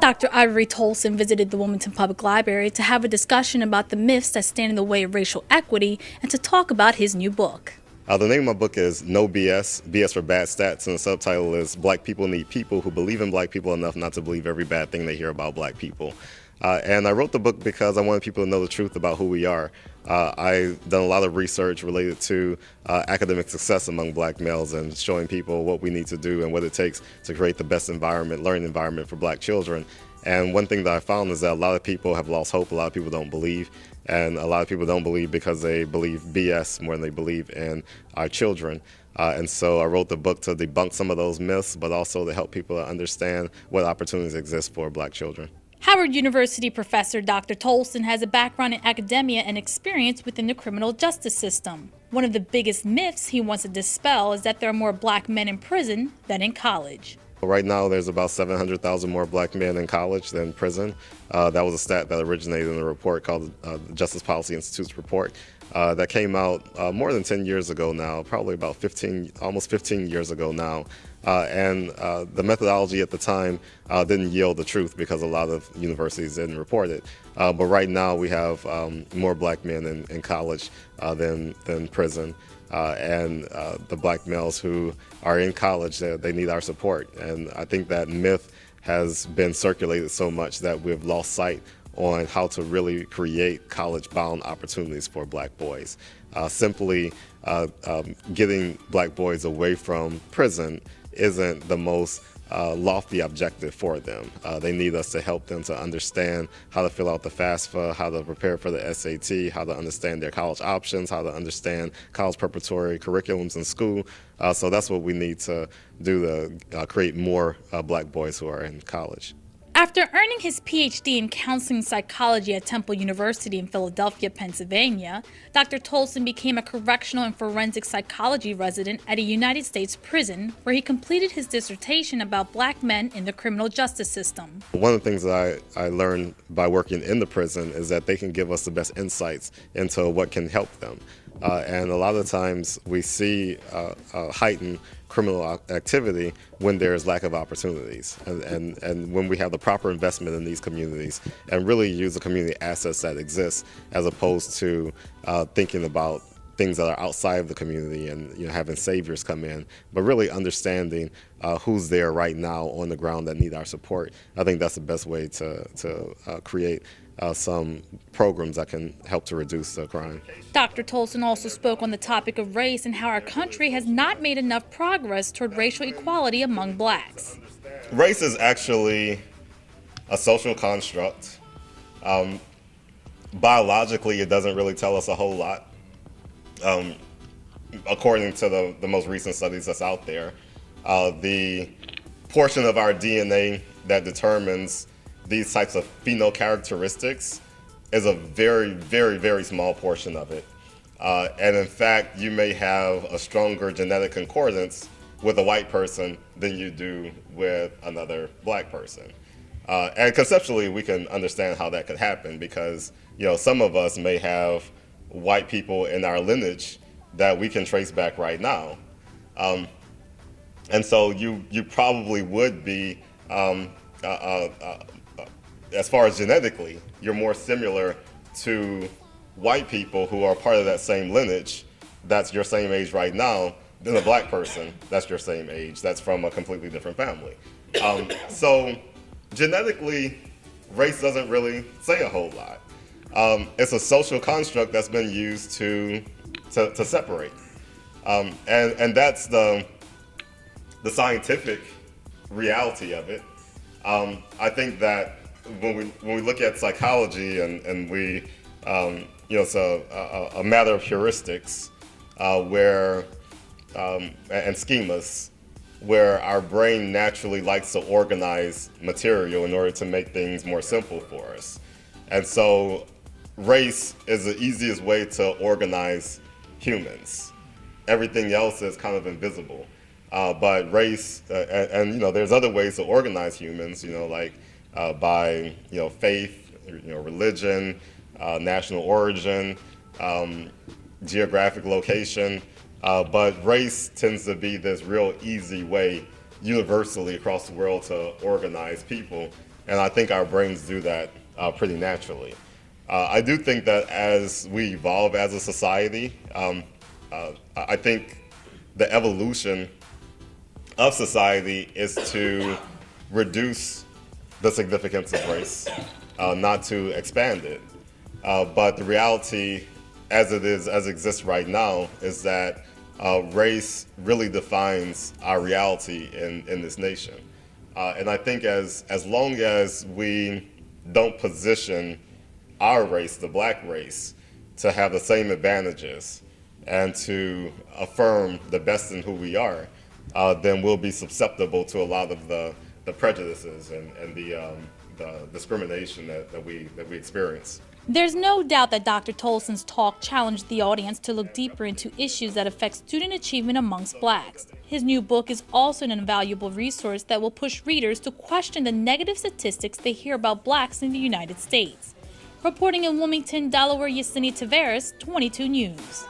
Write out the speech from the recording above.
Dr. Ivory Toldson visited the Wilmington Public Library to have a discussion about the myths that stand in the way of racial equity and to talk about his new book. The name of my book is No BS, BS for Bad Stats, and the subtitle is Black People Need People Who Believe in Black People Enough Not to Believe Every Bad Thing They Hear About Black People. And I wrote the book because I wanted people to know the truth about who we are. I've done a lot of research related to academic success among black males and showing people what we need to do and what it takes to create the best environment, learning environment for black children. And one thing that I found is that a lot of people have lost hope, a lot of people don't believe, and a lot of people don't believe because they believe BS more than they believe in our children. And so I wrote the book to debunk some of those myths, but also to help people understand what opportunities exist for black children. Howard University professor Dr. Toldson has a background in academia and experience within the criminal justice system. One of the biggest myths he wants to dispel is that there are more black men in prison than in college. Right now, there's about 700,000 more black men in college than in prison. That was a stat that originated in a report called the Justice Policy Institute's report that came out more than 10 years ago now, probably about almost 15 years ago now. And the methodology at the time didn't yield the truth because a lot of universities didn't report it. But right now, we have more black men in college than prison. And the black males who are in college, they need our support. And I think that myth has been circulated so much that we've lost sight on how to really create college-bound opportunities for black boys. Simply getting black boys away from prison isn't the most lofty objective for them. They need us to help them to understand how to fill out the FAFSA, how to prepare for the SAT, how to understand their college options, how to understand college preparatory curriculums in school. So that's what we need to do to create more black boys who are in college. After earning his Ph.D. in counseling psychology at Temple University in Philadelphia, Pennsylvania, Dr. Toldson became a correctional and forensic psychology resident at a United States prison where he completed his dissertation about black men in the criminal justice system. One of the things that I learned by working in the prison is that they can give us the best insights into what can help them. And a lot of times we see heightened criminal activity when there's lack of opportunities. And when we have the proper investment in these communities and really use the community assets that exist as opposed to thinking about things that are outside of the community and having saviors come in, but really understanding who's there right now on the ground that need our support. I think that's the best way to create some programs that can help to reduce crime. Dr. Toldson also spoke on the topic of race and how our country has not made enough progress toward racial equality among blacks. Race is actually a social construct. Biologically, it doesn't really tell us a whole lot. According to the most recent studies that's out there, the portion of our DNA that determines these types of phenocharacteristics is a very, very, very small portion of it. And in fact, you may have a stronger genetic concordance with a white person than you do with another black person. And conceptually, we can understand how that could happen because some of us may have white people in our lineage that we can trace back right now. And so you probably would be, as far as genetically, you're more similar to white people who are part of that same lineage that's your same age right now than a black person that's your same age that's from a completely different family. So genetically, race doesn't really say a whole lot. It's a social construct that's been used to separate. And that's the scientific reality of it. I think that when we look at psychology and we, it's a matter of heuristics and schemas where our brain naturally likes to organize material in order to make things more simple for us. And so race is the easiest way to organize humans. Everything else is kind of invisible. But race, and there's other ways to organize humans, like by faith, religion, national origin, geographic location. But race tends to be this real easy way universally across the world to organize people. And I think our brains do that pretty naturally. I do think that as we evolve as a society, I think the evolution of society is to reduce the significance of race, not to expand it. But the reality, as it exists right now, is that race really defines our reality in this nation. And I think as long as we don't position our race, the black race, to have the same advantages and to affirm the best in who we are, then we'll be susceptible to a lot of the prejudices and the discrimination that we experience. There's no doubt that Dr. Tolson's talk challenged the audience to look deeper into issues that affect student achievement amongst blacks. His new book is also an invaluable resource that will push readers to question the negative statistics they hear about blacks in the United States. Reporting in Wilmington, Delaware, Yesenia Taveras, 22 News.